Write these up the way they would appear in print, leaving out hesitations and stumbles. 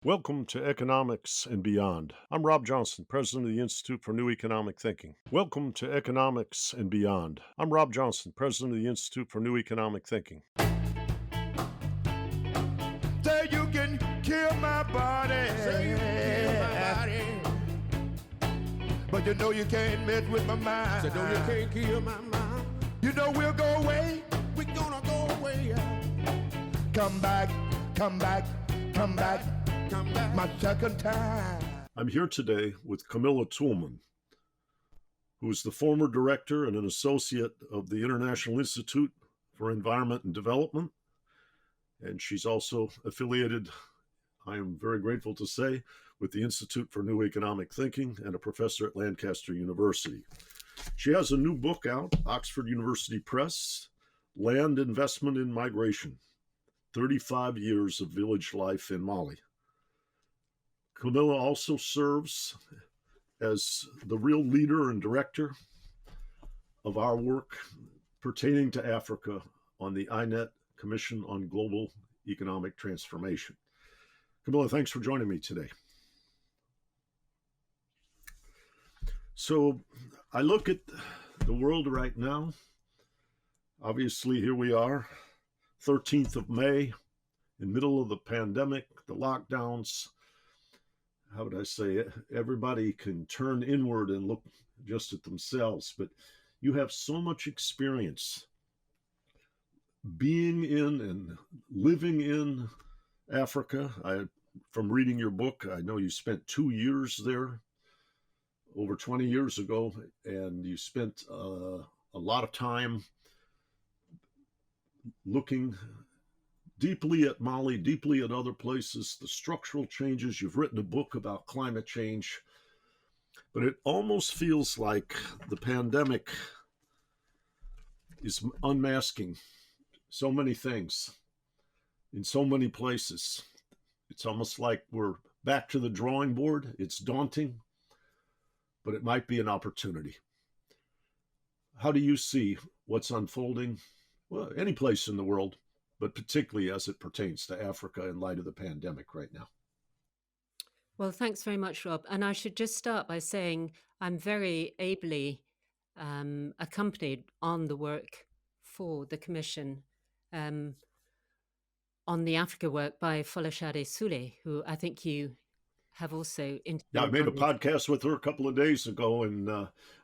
Welcome to Economics and Beyond. I'm Rob Johnson, President of the Institute for New Economic Thinking. Welcome to Economics and Beyond. I'm Rob Johnson, President of the Institute for New Economic Thinking. Say you can kill my body. Say you can kill my body. But you know you can't mess with my mind. So no, you can't kill my mind. You know we'll go away. We're gonna go away. Come back, come back, come back. Come back. My second time. I'm here today with Camilla Toulmin, who is the former director and an associate of the International Institute for Environment and Development. And she's also affiliated, I am very grateful to say, with the Institute for New Economic Thinking and a professor at Lancaster University. She has a new book out, Oxford University Press, Land Investment in Migration, 35 Years of Village Life in Mali. Camilla also serves as the real leader and director of our work pertaining to Africa on the INET Commission on Global Economic Transformation. Camilla, thanks for joining me today. So I look at the world right now. Obviously, here we are, 13th of May, in the middle of the pandemic, the lockdowns. How would I say it? Everybody can turn inward and look just at themselves, but you have so much experience being in and living in Africa. From reading your book, I know you spent 2 years there over 20 years ago, and you spent a lot of time looking deeply at Mali, deeply at other places, the structural changes. You've written a book about climate change, but it almost feels like the pandemic is unmasking so many things in so many places. It's almost like we're back to the drawing board. It's daunting, but it might be an opportunity. How do you see what's unfolding? Well, any place in the world, but particularly as it pertains to Africa in light of the pandemic right now. Well, thanks very much, Rob. And I should just start by saying I'm very ably accompanied on the work for the Commission on the Africa work by Folashade Soule, who I think you have also interviewed. Yeah, I made a podcast with her a couple of days ago, and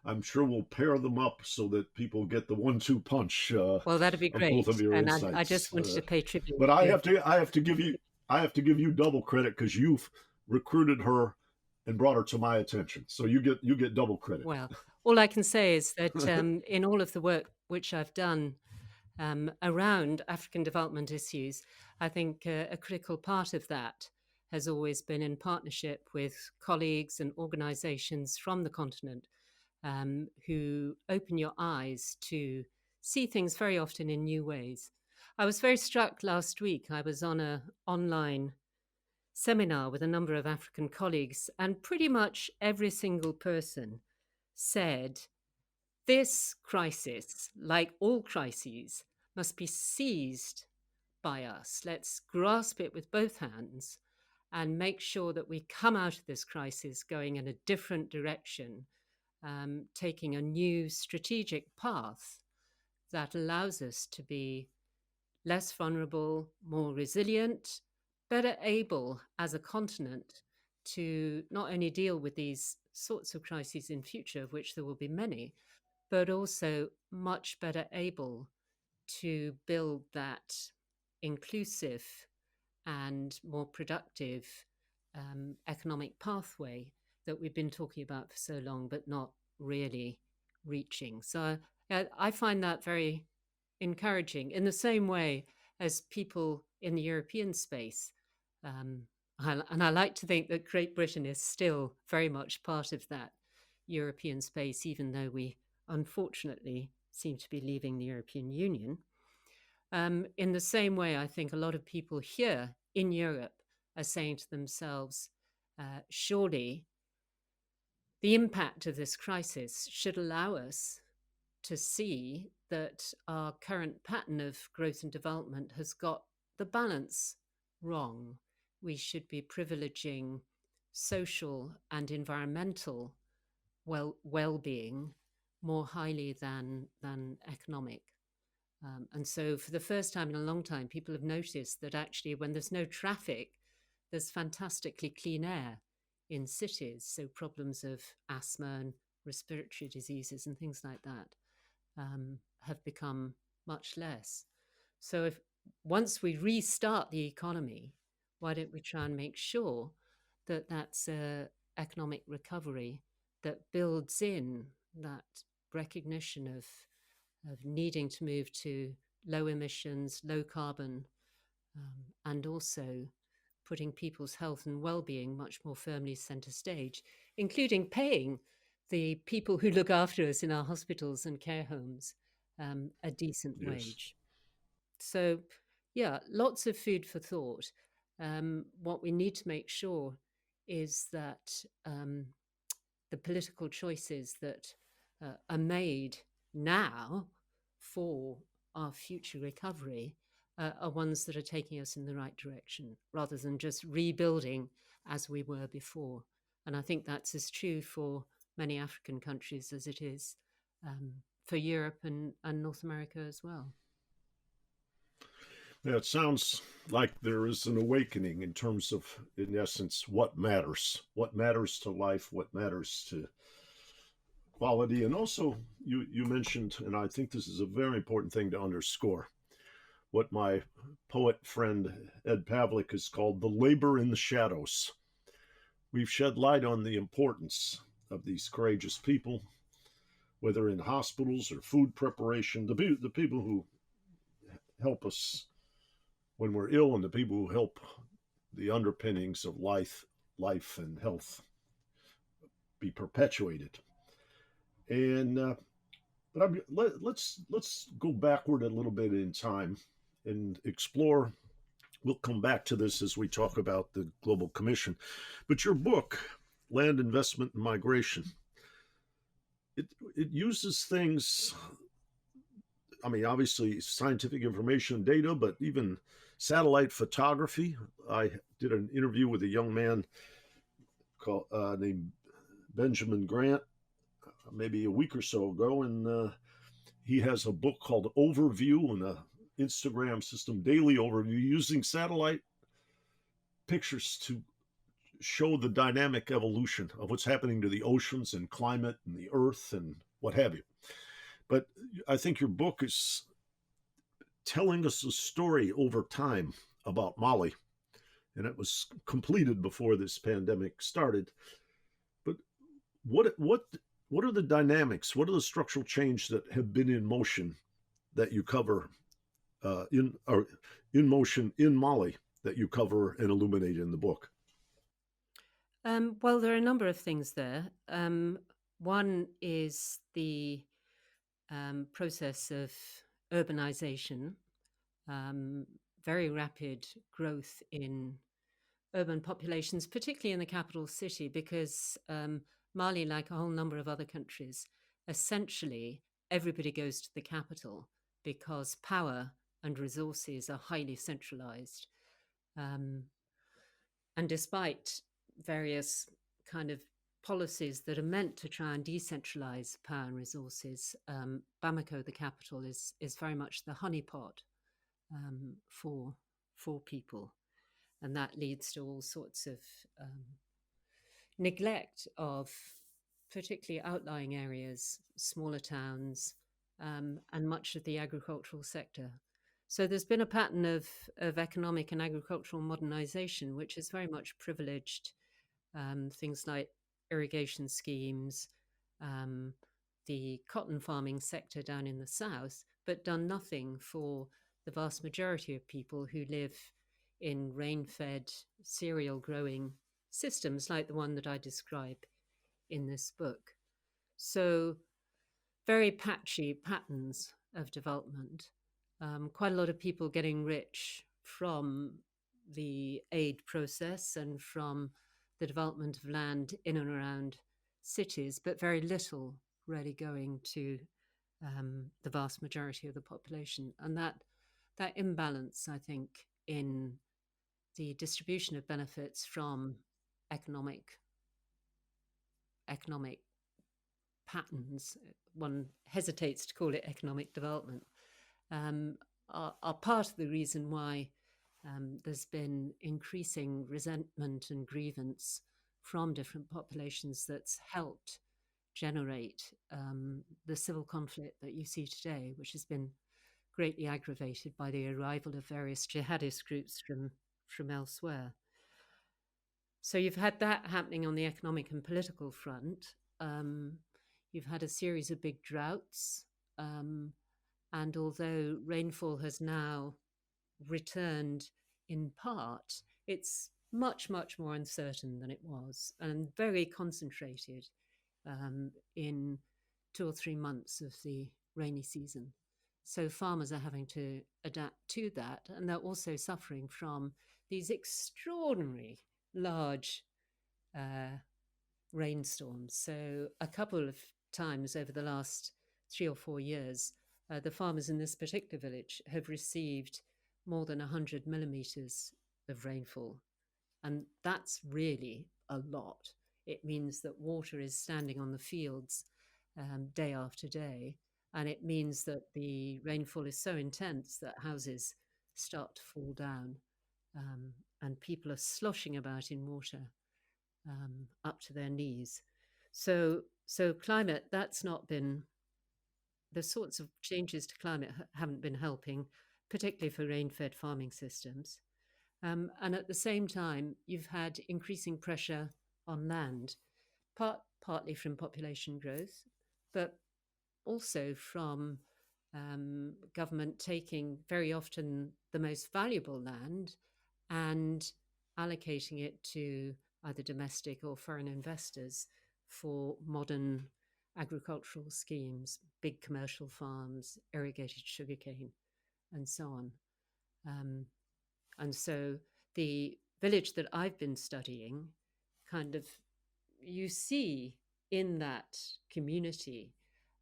I'm sure we'll pair them up so that people get the 1-2 punch. Well, that'd be great. Both of your and insights. I just wanted to pay tribute. But I have to give you double credit because you've recruited her and brought her to my attention. So you get double credit. Well, all I can say is that in all of the work which I've done around African development issues, I think a critical part of that has always been in partnership with colleagues and organizations from the continent who open your eyes to see things very often in new ways. I was very struck last week. I was on an online seminar with a number of African colleagues, and pretty much every single person said, this crisis, like all crises, must be seized by us. Let's grasp it with both hands and make sure that we come out of this crisis going in a different direction, taking a new strategic path that allows us to be less vulnerable, more resilient, better able as a continent to not only deal with these sorts of crises in future, of which there will be many, but also much better able to build that inclusive and more productive economic pathway that we've been talking about for so long, but not really reaching. So I find that very encouraging in the same way as people in the European space. And I like to think that Great Britain is still very much part of that European space, even though we unfortunately seem to be leaving the European Union. In the same way, I think a lot of people here in Europe are saying to themselves, surely the impact of this crisis should allow us to see that our current pattern of growth and development has got the balance wrong. we should be privileging social and environmental well-being more highly than economic. And so, for the first time in a long time, people have noticed that actually, when there's no traffic, there's fantastically clean air in cities. So, problems of asthma and respiratory diseases and things like that have become much less. So, if once we restart the economy, why don't we try and make sure that that's a economic recovery that builds in that recognition of needing to move to low emissions, low carbon, and also putting people's health and well-being much more firmly center stage, including paying the people who look after us in our hospitals and care homes a decent Yes. wage. So, yeah, lots of food for thought. What we need to make sure is that the political choices that are made now for our future recovery are ones that are taking us in the right direction rather than just rebuilding as we were before. And I think that's as true for many African countries as it is for Europe and North America as well. Yeah, it sounds like there is an awakening in terms of, in essence, what matters to life, what matters to quality. And also, you mentioned, and I think this is a very important thing to underscore, what my poet friend Ed Pavlik has called the labor in the shadows. We've shed light on the importance of these courageous people, whether in hospitals or food preparation, the people who help us when we're ill and the people who help the underpinnings of life and health be perpetuated. And but let's go backward a little bit in time and explore. We'll come back to this as we talk about the Global Commission. But your book, Land Investment and Migration, it uses things, I mean, obviously scientific information and data, but even satellite photography. I did an interview with a young man named Benjamin Grant maybe a week or so ago, and he has a book called Overview and a Instagram system, Daily Overview, using satellite pictures to show the dynamic evolution of what's happening to the oceans and climate and the earth and what have you. But I think your book is telling us a story over time about Mali, and it was completed before this pandemic started. But what are the dynamics? What are the structural change that have been in motion that you cover in motion in Mali that you cover and illuminate in the book? Well, there are a number of things there. One is the process of urbanization, very rapid growth in urban populations, particularly in the capital city, because Mali, like a whole number of other countries, essentially everybody goes to the capital because power and resources are highly centralized. And despite various kind of policies that are meant to try and decentralize power and resources, Bamako, the capital, is very much the honeypot for people, and that leads to all sorts of neglect of particularly outlying areas, smaller towns, and much of the agricultural sector. So there's been a pattern of economic and agricultural modernization, which has very much privileged things like irrigation schemes, the cotton farming sector down in the south, but done nothing for the vast majority of people who live in rain-fed cereal growing systems like the one that I describe in this book. So very patchy patterns of development. Quite a lot of people getting rich from the aid process and from the development of land in and around cities, but very little really going to the vast majority of the population. And that imbalance, I think, in the distribution of benefits from economic patterns, one hesitates to call it economic development, are part of the reason why there's been increasing resentment and grievance from different populations that's helped generate the civil conflict that you see today, which has been greatly aggravated by the arrival of various jihadist groups from elsewhere. So you've had that happening on the economic and political front. You've had a series of big droughts. And although rainfall has now returned in part, it's much, much more uncertain than it was and very concentrated in 2 or 3 months of the rainy season. So farmers are having to adapt to that, and they're also suffering from these extraordinary large rainstorms. So a couple of times over the last 3 or 4 years, the farmers in this particular village have received more than 100 millimeters of rainfall. And that's really a lot. It means that water is standing on the fields day after day. And it means that the rainfall is so intense that houses start to fall down, and people are sloshing about in water up to their knees. So climate, that's not been, the sorts of changes to climate haven't been helping, particularly for rain-fed farming systems. And at the same time, you've had increasing pressure on land, partly from population growth, but also from government taking very often the most valuable land and allocating it to either domestic or foreign investors for modern agricultural schemes, big commercial farms, irrigated sugarcane, and so on. And so the village that I've been studying, kind of, you see in that community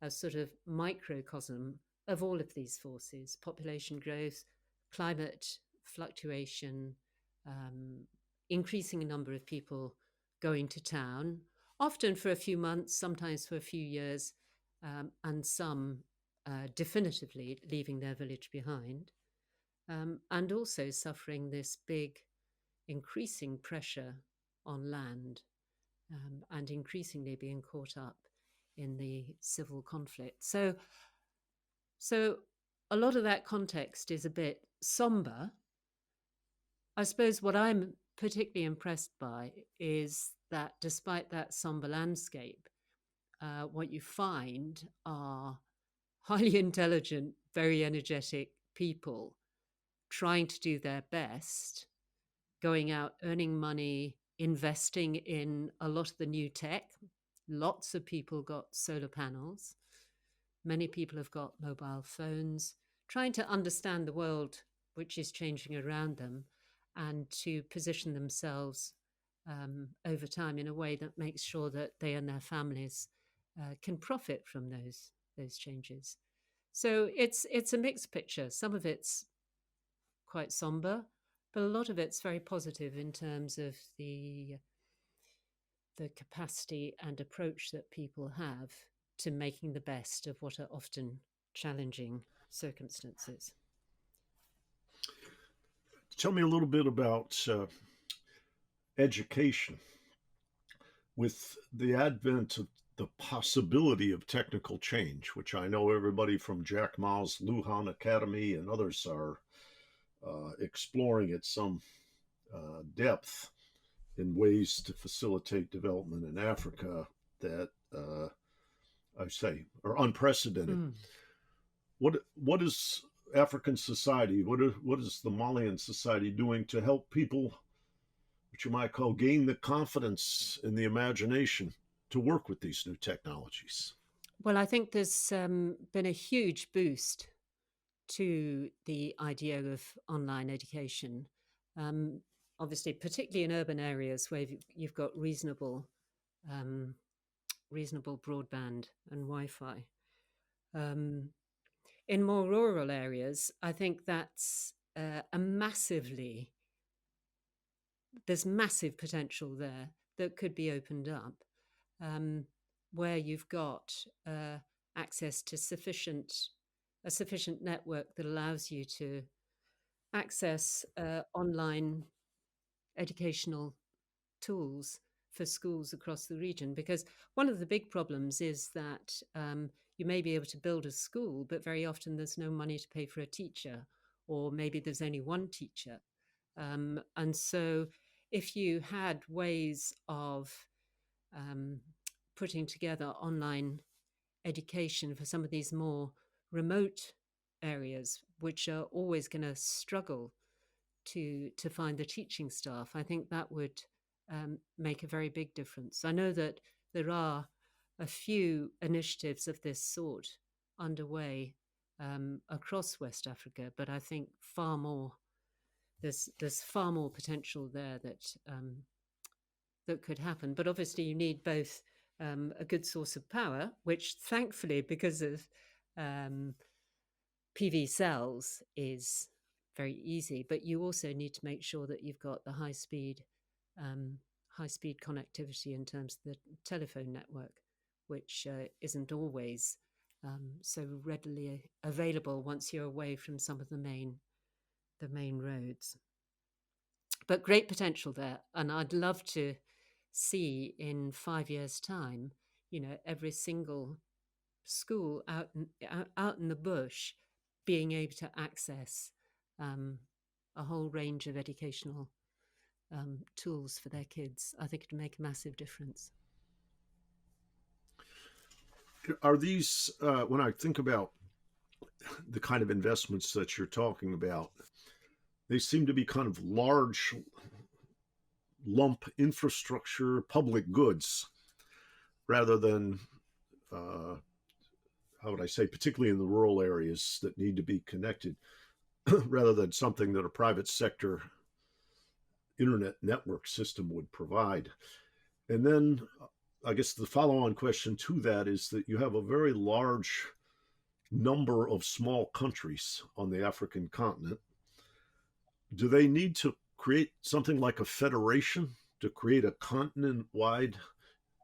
a sort of microcosm of all of these forces: population growth, climate fluctuation, increasing number of people going to town, often for a few months, sometimes for a few years, and some definitively leaving their village behind, and also suffering this big increasing pressure on land, and increasingly being caught up in the civil conflict. So a lot of that context is a bit somber. I suppose what I'm particularly impressed by is that despite that somber landscape, what you find are highly intelligent, very energetic people trying to do their best, going out, earning money, investing in a lot of the new tech. Lots of people got solar panels. Many people have got mobile phones, trying to understand the world which is changing around them and to position themselves over time in a way that makes sure that they and their families can profit from those changes. So it's a mixed picture. Some of it's quite somber, but a lot of it's very positive in terms of the capacity and approach that people have to making the best of what are often challenging circumstances. Tell me a little bit about education. With the advent of the possibility of technical change, which I know everybody from Jack Ma's Lujan Academy and others are exploring at some depth in ways to facilitate development in Africa that I say are unprecedented. What is African society? What is the Malian society doing to help people, which you might call, gain the confidence and the imagination to work with these new technologies? Well, I think there's been a huge boost to the idea of online education. Obviously, particularly in urban areas where you've got reasonable broadband and Wi-Fi. In more rural areas, I think that's a massively there's massive potential there that could be opened up, where you've got access to a sufficient network that allows you to access online educational tools for schools across the region. Because one of the big problems is that you may be able to build a school, but very often there's no money to pay for a teacher, or maybe there's only one teacher. And so if you had ways of putting together online education for some of these more remote areas, which are always going to struggle to find the teaching staff, I think that would make a very big difference. I know that there are a few initiatives of this sort underway across West Africa, but I think far more. There's far more potential there that could happen. But obviously, you need both a good source of power, which thankfully, because of PV cells, is very easy. But you also need to make sure that you've got the high speed connectivity in terms of the telephone network, which isn't always so readily available once you're away from some of the main roads. But great potential there, and I'd love to see in 5 years' time, every single school out in the bush being able to access a whole range of educational tools for their kids. I think it'd make a massive difference. Are these, when I think about the kind of investments that you're talking about, they seem to be kind of large lump infrastructure public goods rather than, how would I say, particularly in the rural areas that need to be connected, rather than something that a private sector internet network system would provide. And then I guess the follow-on question to that is that you have a very large number of small countries on the African continent. Do they need to create something like a federation to create a continent-wide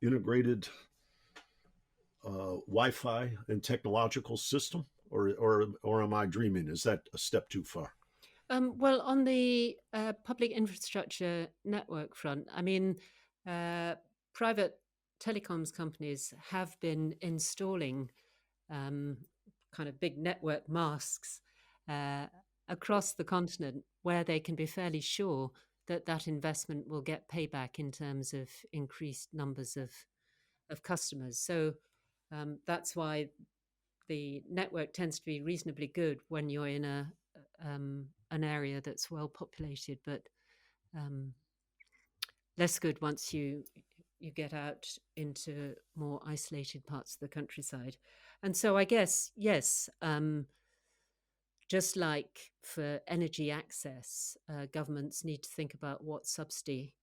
integrated Wi-Fi and technological system, or am I dreaming? Is that a step too far? Well, on the public infrastructure network front, I mean, private telecoms companies have been installing kind of big network masks across the continent where they can be fairly sure that that investment will get payback in terms of increased numbers of customers. So that's why the network tends to be reasonably good when you're in an area that's well populated, but less good once you get out into more isolated parts of the countryside. And so I guess, yes, just like for energy access, governments need to think about what subsidy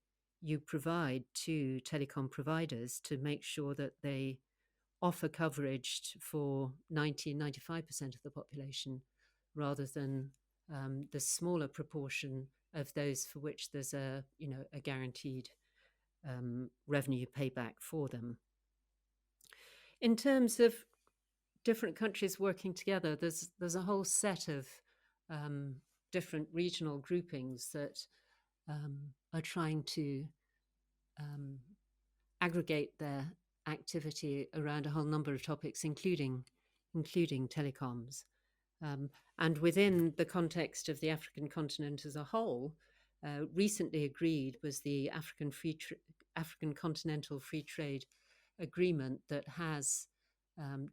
you provide to telecom providers to make sure that they offer coverage for 95% of the population, rather than the smaller proportion of those for which there's a guaranteed revenue payback for them. In terms of different countries working together, there's a whole set of different regional groupings that are trying to aggregate their activity around a whole number of topics, including telecoms. And within the context of the African continent as a whole, recently agreed was the African Continental Free Trade Agreement that has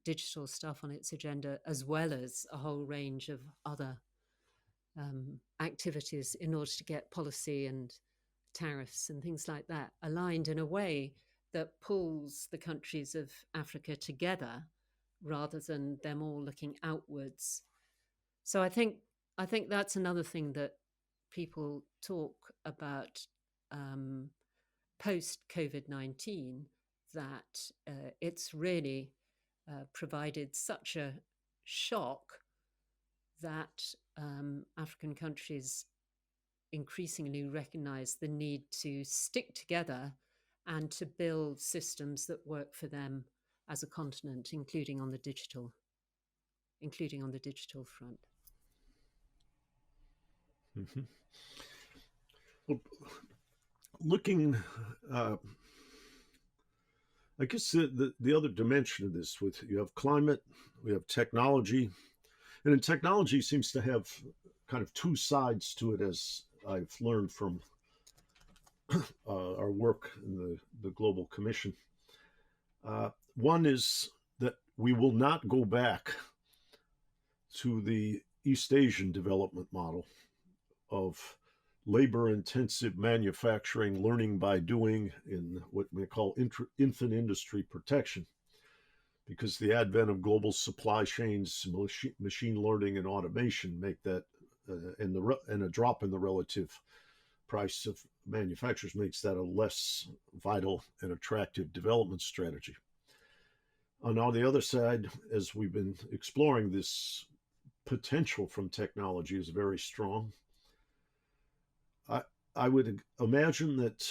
digital stuff on its agenda, as well as a whole range of other activities in order to get policy and tariffs and things like that aligned in a way that pulls the countries of Africa together rather than them all looking outwards. So I think that's another thing that people talk about post COVID-19, that it's really provided such a shock that African countries, increasingly recognize the need to stick together and to build systems that work for them as a continent, including on the digital front. Mhm. Well, looking, I guess the other dimension of this, with you have climate, we have technology, and technology seems to have kind of two sides to it, as I've learned from our work in the Global Commission. One is that we will not go back to the East Asian development model of labor intensive manufacturing, learning by doing, in what we call infant industry protection, because the advent of global supply chains, machine learning, and automation make that, and a drop in the relative price of manufacturers makes that a less vital and attractive development strategy. And on the other side, as we've been exploring, this potential from technology is very strong. I would imagine that,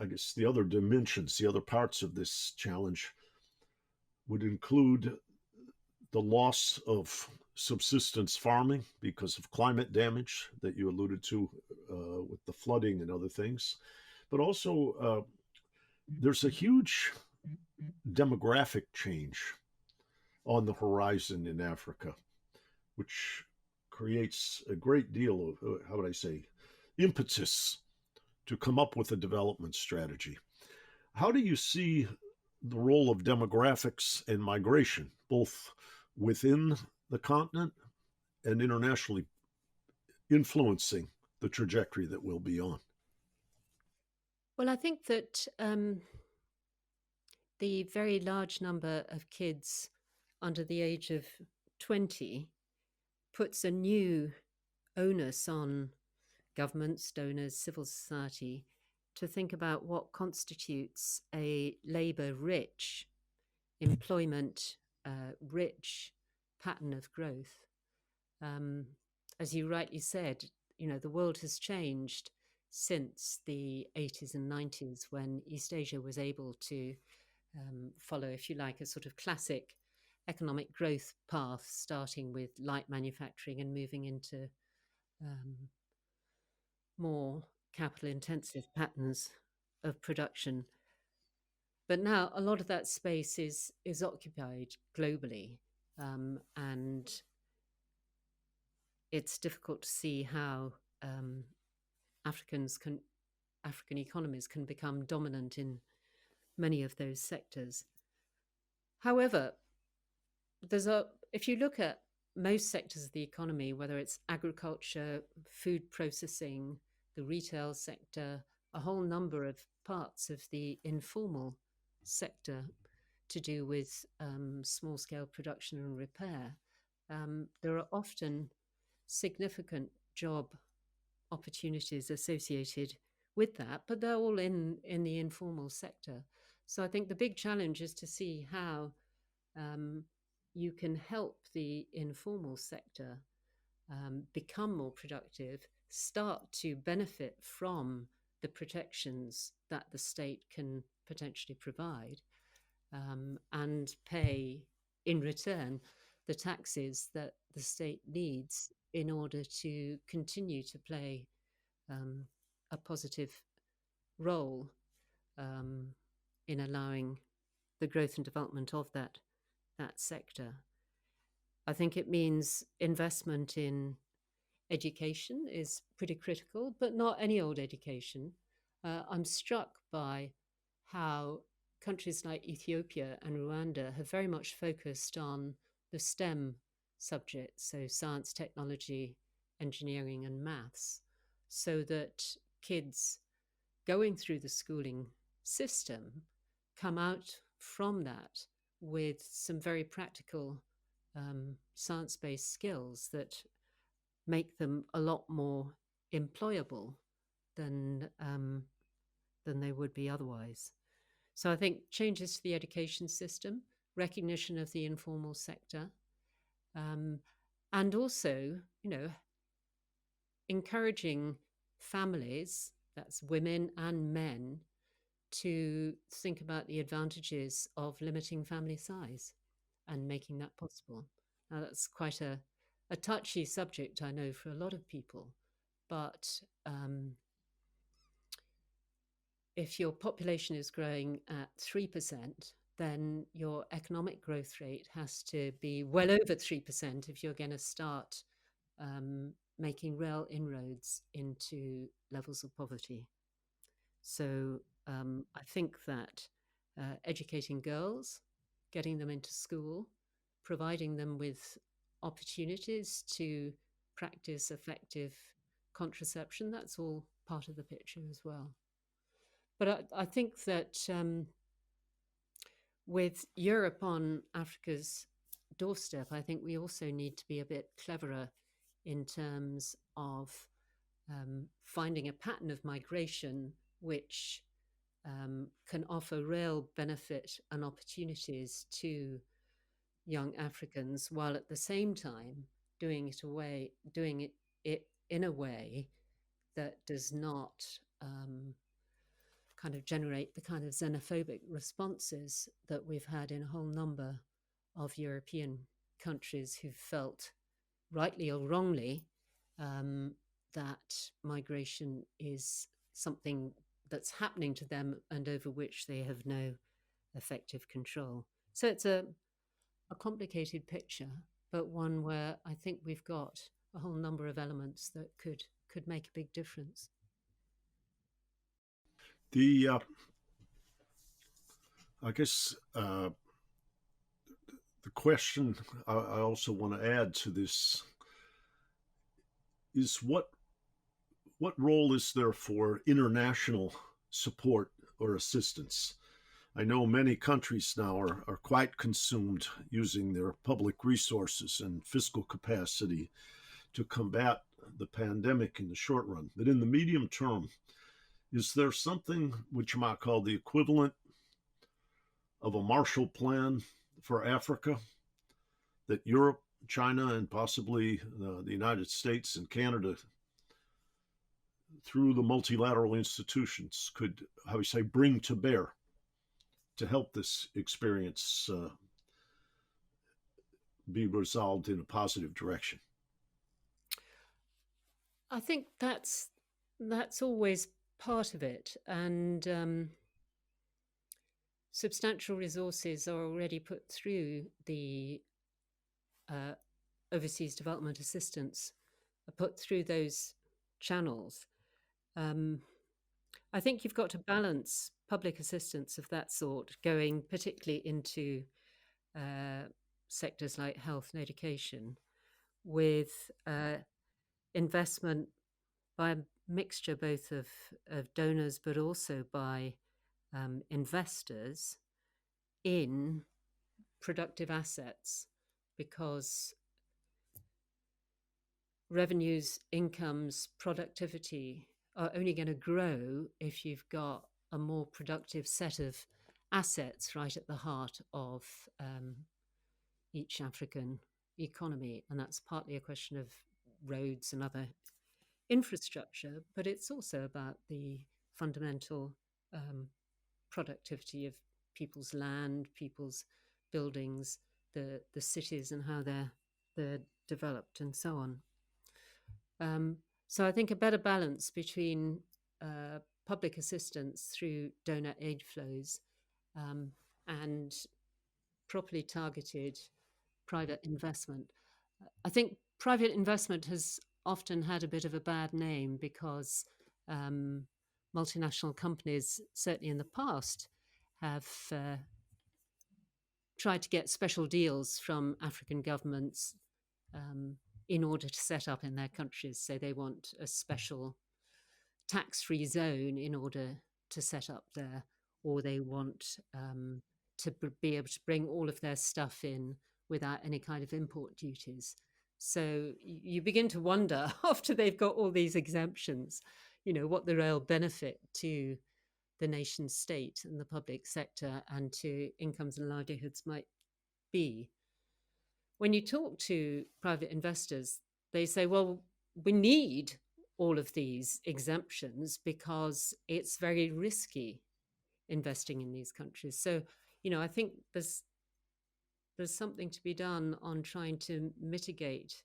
I guess, the other dimensions, the other parts of this challenge would include the loss of subsistence farming because of climate damage that you alluded to, with the flooding and other things. But also, there's a huge demographic change on the horizon in Africa, which creates a great deal of, how would I say, impetus to come up with a development strategy. How do you see the role of demographics and migration, both within the continent and internationally, influencing the trajectory that we'll be on? Well, I think that the very large number of kids under the age of 20 puts a new onus on governments, donors, civil society to think about what constitutes a labor rich, employment rich pattern of growth. As you rightly said, the world has changed since the 80s and 90s, when East Asia was able to follow, if you like, a sort of classic economic growth path, starting with light manufacturing and moving into more capital intensive patterns of production. But now a lot of that space is occupied globally, and it's difficult to see how African economies can become dominant in many of those sectors. However, if you look at most sectors of the economy, whether it's agriculture, food processing, the retail sector, a whole number of parts of the informal sector to do with small scale production and repair, there are often significant job opportunities associated with that, but they're all in the informal sector. So I think the big challenge is to see how you can help the informal sector become more productive, start to benefit from the protections that the state can potentially provide, and pay in return the taxes that the state needs in order to continue to play a positive role in allowing the growth and development of that sector. I think it means investment in education is pretty critical, but not any old education. I'm struck by how countries like Ethiopia and Rwanda have very much focused on the STEM subjects, so science, technology, engineering, and maths, so that kids going through the schooling system come out from that with some very practical science-based skills that make them a lot more employable than they would be otherwise. So I think changes to the education system, recognition of the informal sector, and also, encouraging families, that's women and men, to think about the advantages of limiting family size and making that possible. Now, that's quite a touchy subject, I know, for a lot of people, but if your population is growing at 3%, then your economic growth rate has to be well over 3% if you're going to start making real inroads into levels of poverty. So I think that educating girls, getting them into school, providing them with opportunities to practice effective contraception, that's all part of the picture as well. But I think that with Europe on Africa's doorstep, I think we also need to be a bit cleverer in terms of finding a pattern of migration which can offer real benefit and opportunities to young Africans, while at the same time doing it in a way that does not kind of generate the kind of xenophobic responses that we've had in a whole number of European countries who've felt, rightly or wrongly, that migration is something that's happening to them and over which they have no effective control. So it's a complicated picture, but one where I think we've got a whole number of elements that could make a big difference. The I guess the question I also want to add to this is what role is there for international support or assistance? I know many countries now are quite consumed using their public resources and fiscal capacity to combat the pandemic in the short run. But in the medium term, is there something which you might call the equivalent of a Marshall Plan for Africa that Europe, China, and possibly the United States and Canada, through the multilateral institutions, could, how we say, bring to bear to help this experience be resolved in a positive direction? I think that's always part of it, and substantial resources are already put through the overseas development assistance, are put through those channels. I think you've got to balance public assistance of that sort going particularly into sectors like health and education with investment by a mixture both of donors but also by investors in productive assets, because revenues, incomes, productivity are only going to grow if you've got a more productive set of assets right at the heart of each African economy. And that's partly a question of roads and other infrastructure, but it's also about the fundamental productivity of people's land, people's buildings, the cities and how they're developed and so on. So I think a better balance between public assistance through donor aid flows and properly targeted private investment. I think private investment has often had a bit of a bad name because multinational companies, certainly in the past, have tried to get special deals from African governments in order to set up in their countries. So they want a special tax-free zone in order to set up there, or they want to be able to bring all of their stuff in without any kind of import duties. So you begin to wonder, after they've got all these exemptions, what the real benefit to the nation state and the public sector and to incomes and livelihoods might be. When you talk to private investors, they say, well, we need all of these exemptions because it's very risky investing in these countries. So, I think there's something to be done on trying to mitigate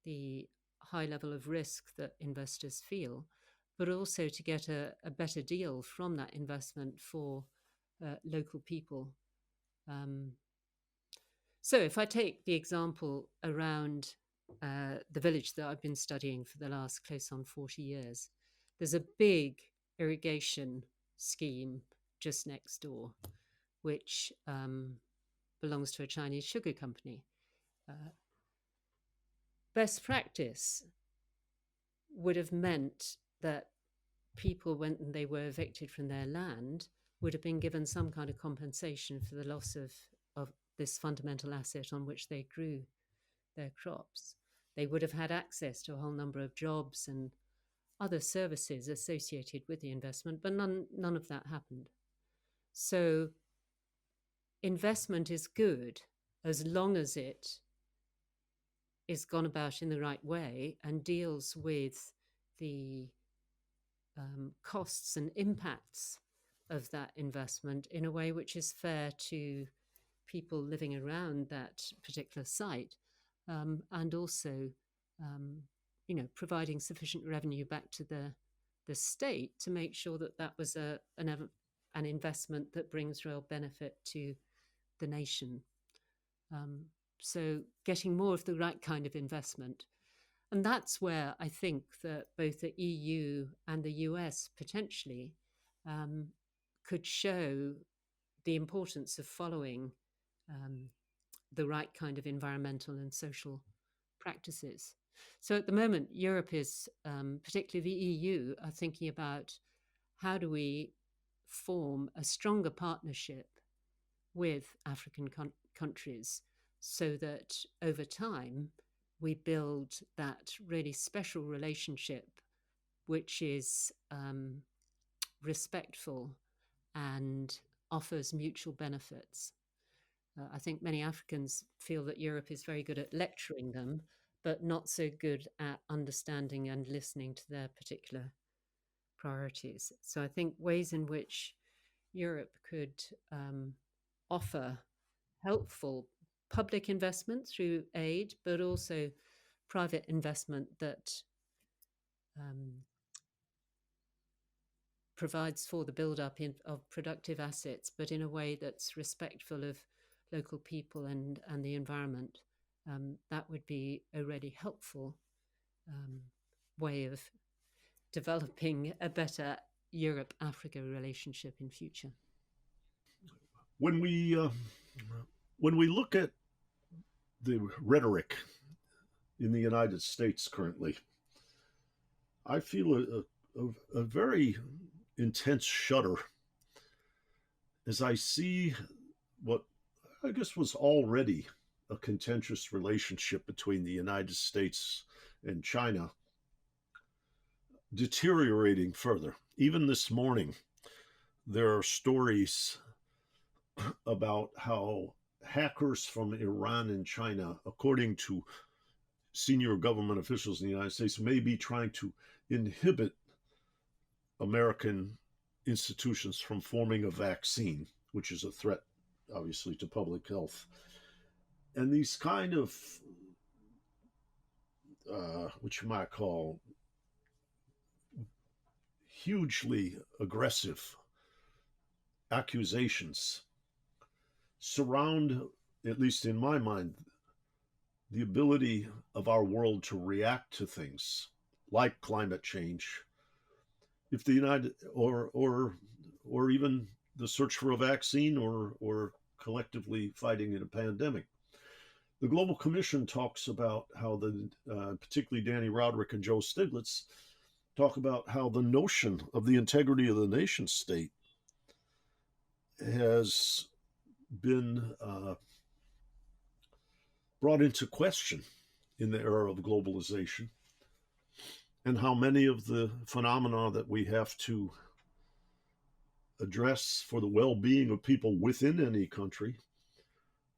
the high level of risk that investors feel, but also to get a better deal from that investment for local people. So if I take the example around the village that I've been studying for the last close on 40 years, there's a big irrigation scheme just next door, which belongs to a Chinese sugar company. Best practice would have meant that people, when they were evicted from their land, would have been given some kind of compensation for the loss of this fundamental asset on which they grew their crops. They would have had access to a whole number of jobs and other services associated with the investment, but none of that happened. So investment is good as long as it is gone about in the right way and deals with the costs and impacts of that investment in a way which is fair to people living around that particular site, and also, providing sufficient revenue back to the state to make sure that that was an investment that brings real benefit to the nation. So getting more of the right kind of investment. And that's where I think that both the EU and the US potentially could show the importance of following the right kind of environmental and social practices. So at the moment, Europe is, particularly the EU, are thinking about how do we form a stronger partnership with African countries so that over time we build that really special relationship which is respectful and offers mutual benefits. I think many Africans feel that Europe is very good at lecturing them, but not so good at understanding and listening to their particular priorities. So I think ways in which Europe could offer helpful public investment through aid, but also private investment that provides for the build-up of productive assets, but in a way that's respectful of local people and the environment. That would be a really helpful way of developing a better Europe-Africa relationship in future. When we look at the rhetoric in the United States currently, I feel a very intense shudder as I see what I guess was already a contentious relationship between the United States and China deteriorating further. Even this morning, there are stories about how hackers from Iran and China, according to senior government officials in the United States, may be trying to inhibit American institutions from forming a vaccine, which is a threat, obviously, to public health. And these kind of, what you might call, hugely aggressive accusations surround, at least in my mind, the ability of our world to react to things like climate change, if the United or even the search for a vaccine or collectively fighting in a pandemic. The Global Commission talks about how particularly Danny Roderick and Joe Stiglitz talk about how the notion of the integrity of the nation state has been brought into question in the era of globalization, and how many of the phenomena that we have to address for the well-being of people within any country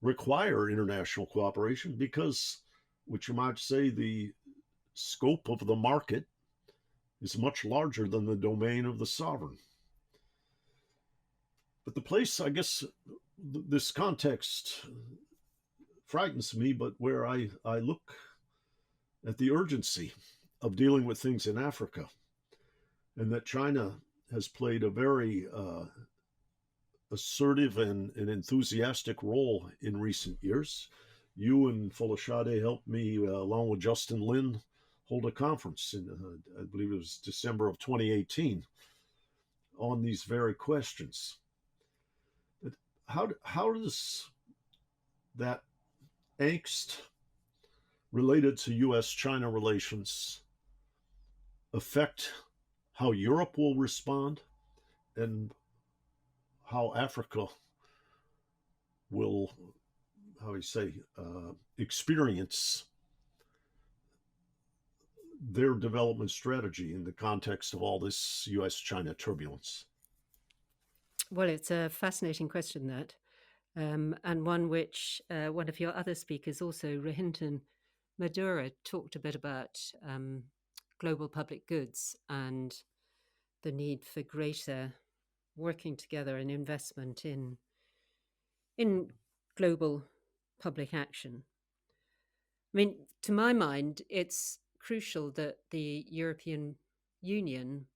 require international cooperation because, which you might say, the scope of the market is much larger than the domain of the sovereign. But the place, I guess, this context frightens me, but where I look at the urgency of dealing with things in Africa, and that China has played a very assertive and enthusiastic role in recent years. You and Folashade helped me, along with Justin Lin, hold a conference in, I believe it was December of 2018, on these very questions. But how does that angst related to U.S. China relations affect how Europe will respond and how Africa will, how do you say, experience their development strategy in the context of all this U.S. China turbulence? Well, it's a fascinating question, that, and one which one of your other speakers, also Rohinton Madura, talked a bit about global public goods and the need for greater working together and investment in global public action. I mean, to my mind, it's crucial that the European Union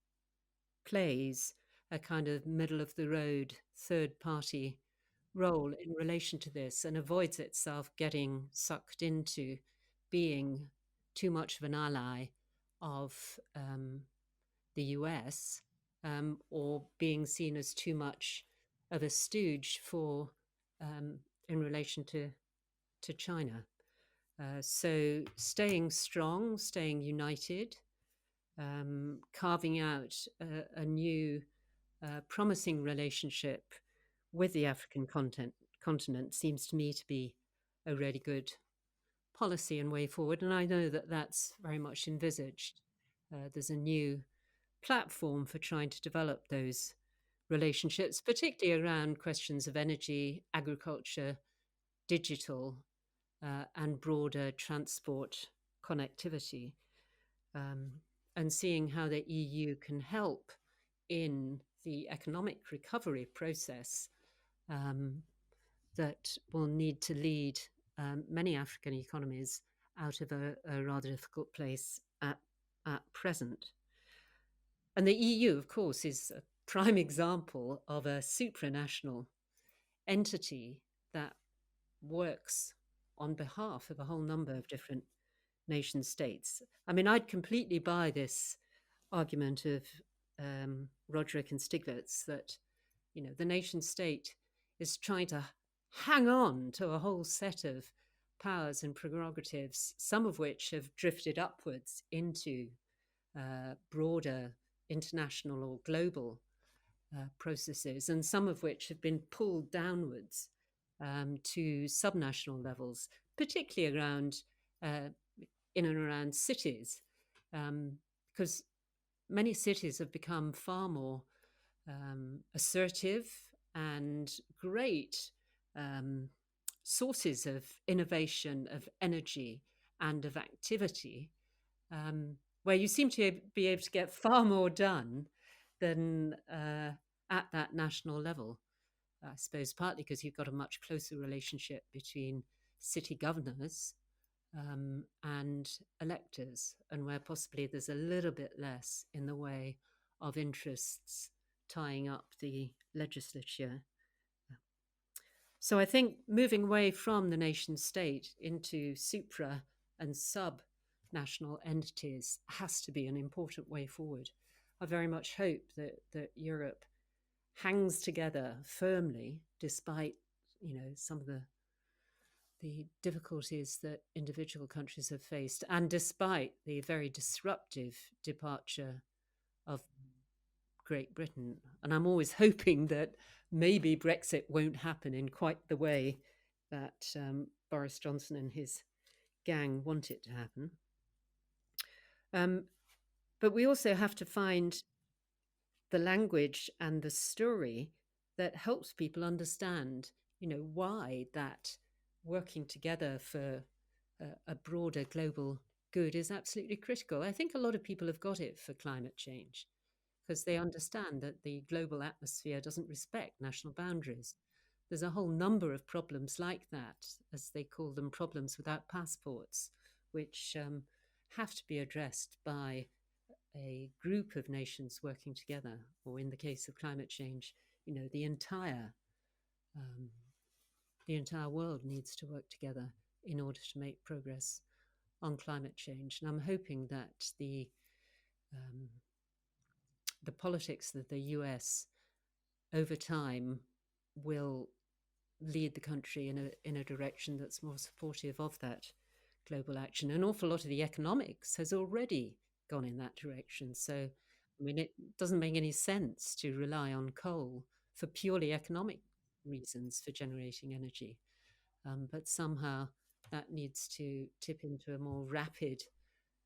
plays a kind of middle of the road third party role in relation to this, and avoids itself getting sucked into being too much of an ally of the US, or being seen as too much of a stooge for in relation to China. So staying strong, staying united, carving out a new promising relationship with the African continent seems to me to be a really good policy and way forward. And I know that that's very much envisaged. There's a new platform for trying to develop those relationships, particularly around questions of energy, agriculture, digital, and broader transport connectivity, and seeing how the EU can help in the economic recovery process that will need to lead many African economies out of a rather difficult place at present. And the EU, of course, is a prime example of a supranational entity that works on behalf of a whole number of different nation states. I mean, I'd completely buy this argument of Roderick and Stiglitz that, the nation state is trying to hang on to a whole set of powers and prerogatives, some of which have drifted upwards into broader international or global processes, and some of which have been pulled downwards to subnational levels, particularly around in and around cities, because many cities have become far more assertive and great sources of innovation, of energy, and of activity, where you seem to be able to get far more done than at that national level. I suppose partly because you've got a much closer relationship between city governors and electors, and where possibly there's a little bit less in the way of interests tying up the legislature. So I think moving away from the nation state into supra and sub-national entities has to be an important way forward. I very much hope that Europe hangs together firmly, despite some of the difficulties that individual countries have faced, and despite the very disruptive departure of Great Britain. And I'm always hoping that maybe Brexit won't happen in quite the way that Boris Johnson and his gang want it to happen. But we also have to find the language and the story that helps people understand, why that working together for a broader global good is absolutely critical. I think a lot of people have got it for climate change because they understand that the global atmosphere doesn't respect national boundaries. There's a whole number of problems like that, as they call them, problems without passports, which have to be addressed by a group of nations working together, or in the case of climate change, the um, entire world needs to work together in order to make progress on climate change. And I'm hoping that um, the politics of the US over time will lead the country in a direction that's more supportive of that global action. An awful lot of the economics has already gone in that direction. So, I mean, it doesn't make any sense to rely on coal for purely economic reasons for generating energy. But somehow that needs to tip into a more rapid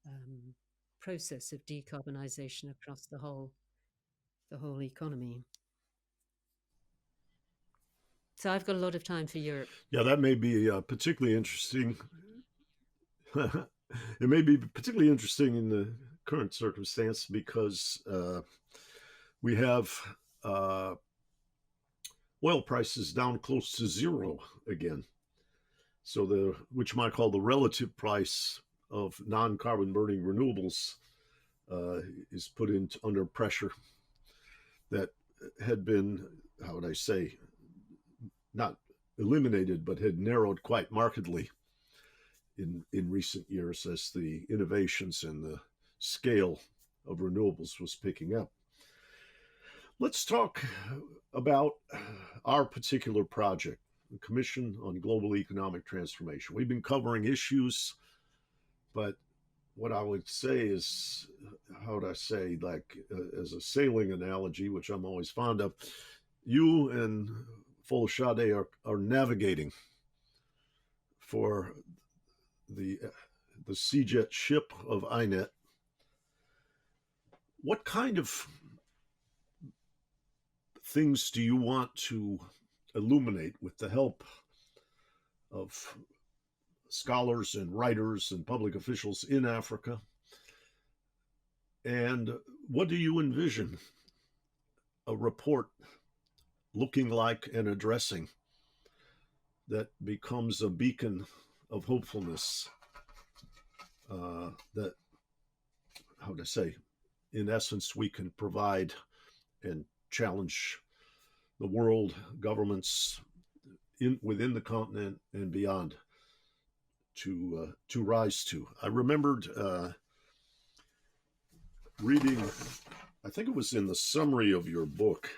um, process of decarbonisation across the whole economy. So I've got a lot of time for Europe. Yeah, that may be particularly interesting. It may be particularly interesting in the current circumstance because we have uh, oil prices down close to zero again. So which you might call the relative price of non-carbon burning renewables is put under pressure that had been, how would I say, not eliminated, but had narrowed quite markedly in recent years as the innovations and the scale of renewables was picking up. Let's talk about our particular project, the Commission on Global Economic Transformation. We've been covering issues, but what I would say is, how would I say, like as a sailing analogy, which I'm always fond of, you and Folashade are navigating for the Seajet ship of INET. What kind of things do you want to illuminate with the help of scholars and writers and public officials in Africa? And what do you envision a report looking like and addressing that becomes a beacon of hopefulness that, how to say, in essence, we can provide and challenge the world, governments within the continent and beyond to rise to. I remembered reading, I think it was in the summary of your book,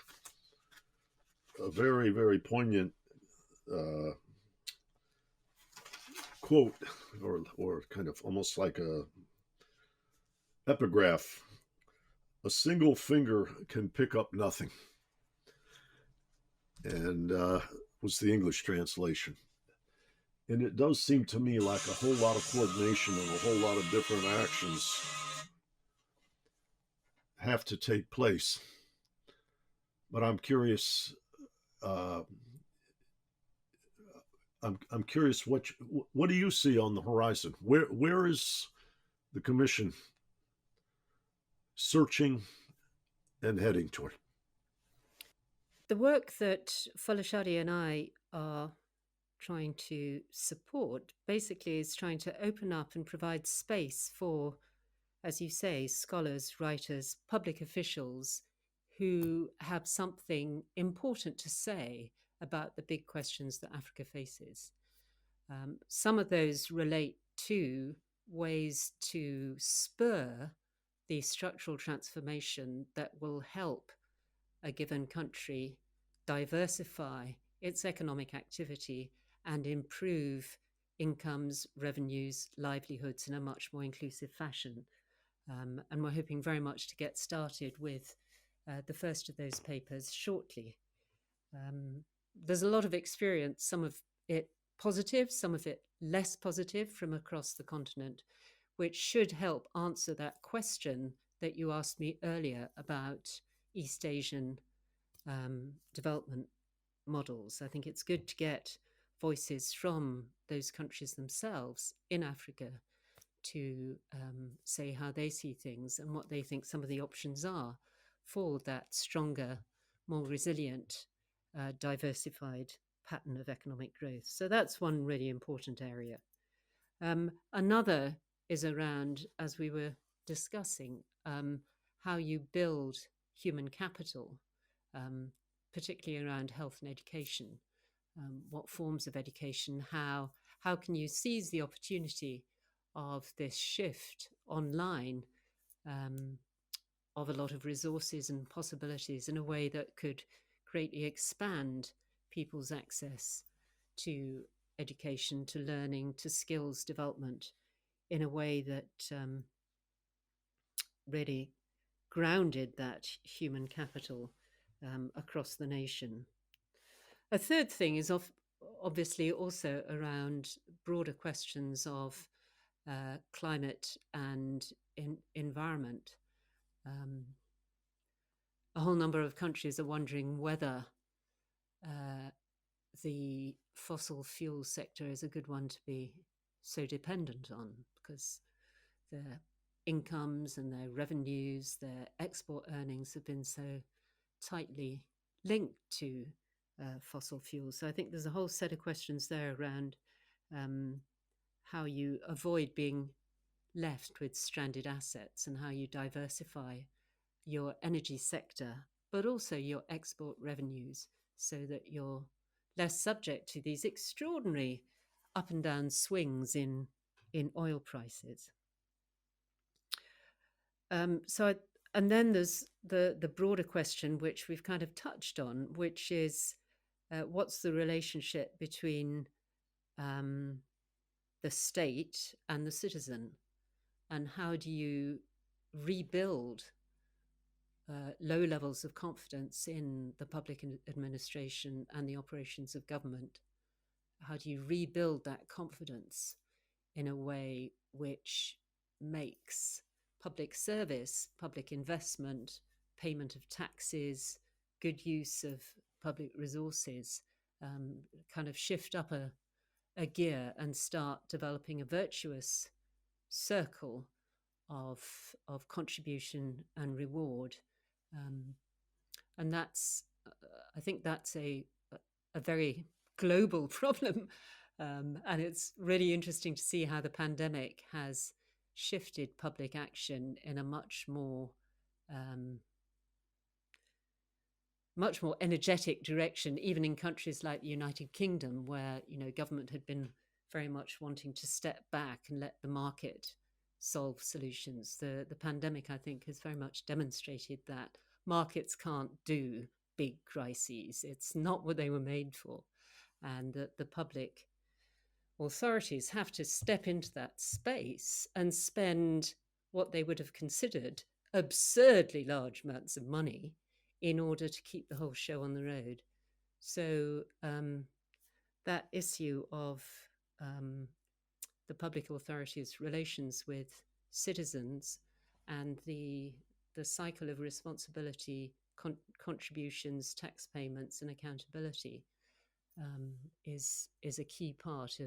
a very, very poignant quote, or kind of almost like a epigraph. A single finger can pick up nothing, and was the English translation. And it does seem to me like a whole lot of coordination and a whole lot of different actions have to take place. But I'm curious. I'm curious what do you see on the horizon? Where is the Commission searching and heading toward? The work that Folashade and I are trying to support basically is trying to open up and provide space for, as you say, scholars, writers, public officials who have something important to say about the big questions that Africa faces. Some of those relate to ways to spur the structural transformation that will help a given country diversify its economic activity and improve incomes, revenues, livelihoods in a much more inclusive fashion. And we're hoping very much to get started with the first of those papers shortly. There's a lot of experience, some of it positive, some of it less positive from across the continent, which should help answer that question that you asked me earlier about East Asian development models. I think it's good to get voices from those countries themselves in Africa to say how they see things and what they think some of the options are for that stronger, more resilient, diversified pattern of economic growth. So that's one really important area. Another is around, as we were discussing, how you build human capital, particularly around health and education. What forms of education? How can you seize the opportunity of this shift online of a lot of resources and possibilities in a way that could greatly expand people's access to education, to learning, to skills development in a way that really grounded that human capital across the nation. A third thing is obviously also around broader questions of climate and environment. A whole number of countries are wondering whether the fossil fuel sector is a good one to be so dependent on, because their incomes and their revenues, their export earnings have been so tightly linked to fossil fuels. So I think there's a whole set of questions there around how you avoid being left with stranded assets and how you diversify your energy sector, but also your export revenues, so that you're less subject to these extraordinary up and down swings in oil prices. And then there's the broader question, which we've kind of touched on, which is what's the relationship between the state and the citizen, and how do you rebuild low levels of confidence in the public administration and the operations of government? How do you rebuild that confidence in a way which makes public service, public investment, payment of taxes, good use of public resources, kind of shift up a gear and start developing a virtuous circle of contribution and reward? And that's, I think that's a very global problem. And it's really interesting to see how the pandemic has shifted public action in a much more energetic direction, even in countries like the United Kingdom, where government had been very much wanting to step back and let the market solve solutions. The pandemic, I think, has very much demonstrated that markets can't do big crises. It's not what they were made for, and that the public authorities have to step into that space and spend what they would have considered absurdly large amounts of money in order to keep the whole show on the road. So that issue of the public authorities' relations with citizens and the cycle of responsibility, contributions, tax payments, and accountability is a key part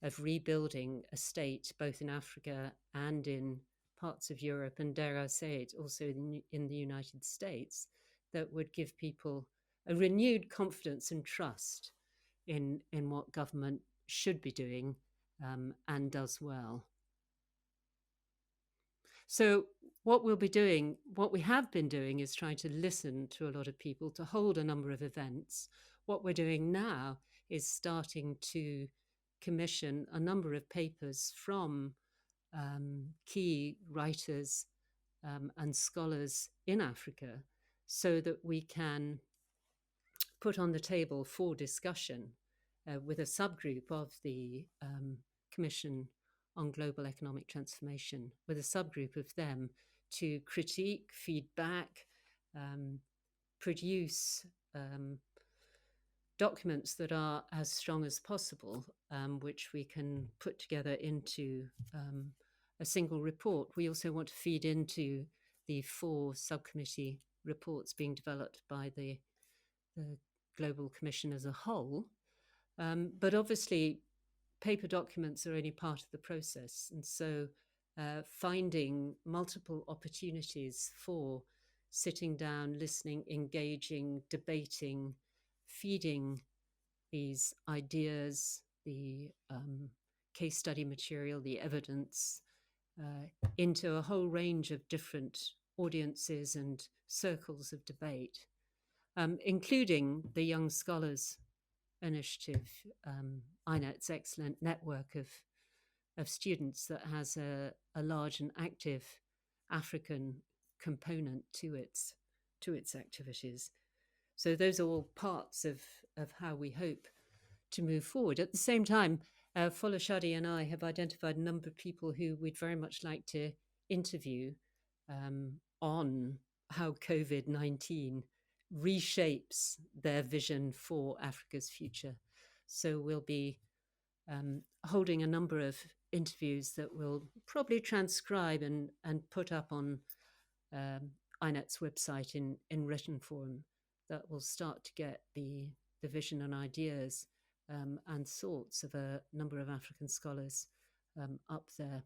of rebuilding a state, both in Africa and in parts of Europe, and dare I say it, also in the United States, that would give people a renewed confidence and trust in what government should be doing and does well. So what we have been doing is trying to listen to a lot of people, to hold a number of events. What we're doing now is starting to commission a number of papers from key writers and scholars in Africa, so that we can put on the table for discussion with a subgroup of the Commission on Global Economic Transformation, with a subgroup of them, to critique, feedback, produce documents that are as strong as possible, which we can put together into a single report. We also want to feed into the 4 subcommittee reports being developed by the Global Commission as a whole. But obviously, paper documents are only part of the process. And so finding multiple opportunities for sitting down, listening, engaging, debating, feeding these ideas, the case study material, the evidence, into a whole range of different audiences and circles of debate, including the Young Scholars Initiative, INET's excellent network of students that has a large and active African component to its activities. So those are all parts of how we hope to move forward. At the same time, Folashade and I have identified a number of people who we'd very much like to interview on how COVID-19 reshapes their vision for Africa's future. So we'll be holding a number of interviews that we'll probably transcribe and put up on INET's website in written form, that will start to get the vision and ideas and thoughts of a number of African scholars up there.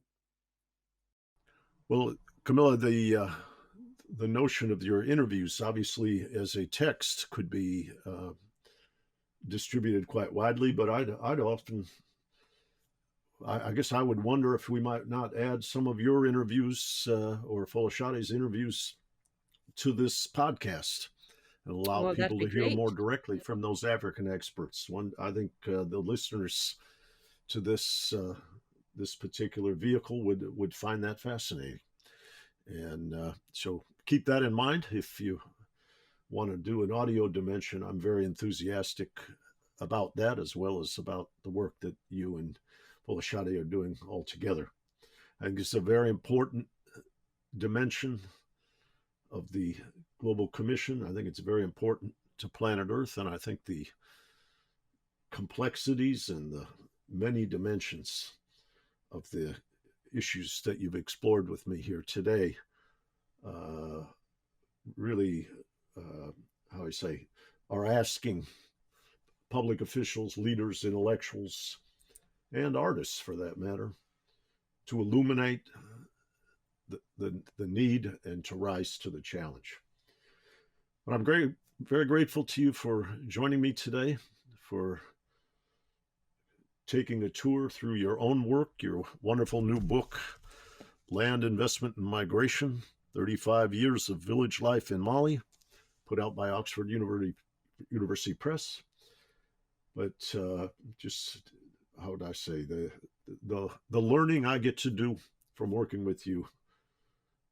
Well, Camilla, the notion of your interviews, obviously, as a text, could be distributed quite widely, but I'd often, I guess I would wonder if we might not add some of your interviews or Folashade's interviews to this podcast and allow people to hear more directly from those African experts. I think the listeners to this particular vehicle would find that fascinating. And so keep that in mind. If you want to do an audio dimension, I'm very enthusiastic about that, as well as about the work that you and Folashade are doing all together. I think it's a very important dimension of the Global Commission. I think it's very important to planet Earth, and I think the complexities and the many dimensions of the issues that you've explored with me here today really, how I say, are asking public officials, leaders, intellectuals, and artists, for that matter, to illuminate the need and to rise to the challenge. But I'm very grateful to you for joining me today, for taking a tour through your own work, your wonderful new book, Land, Investment, and Migration, 35 Years of Village Life in Mali, put out by Oxford University Press. But just, how would I say, the learning I get to do from working with you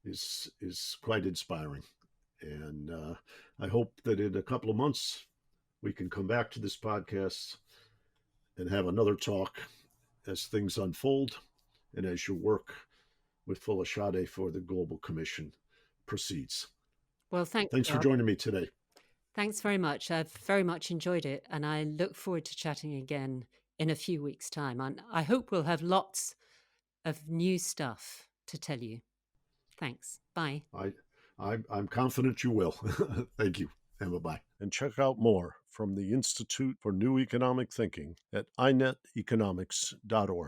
is quite inspiring. And I hope that in a couple of months, we can come back to this podcast and have another talk as things unfold and as your work with Folashade for the Global Commission proceeds. Well, thanks for joining me today. Thanks very much. I've very much enjoyed it, and I look forward to chatting again in a few weeks' time. And I hope we'll have lots of new stuff to tell you. Thanks. Bye. I'm confident you will. Thank you, and bye-bye. And check out more from the Institute for New Economic Thinking at ineteconomics.org.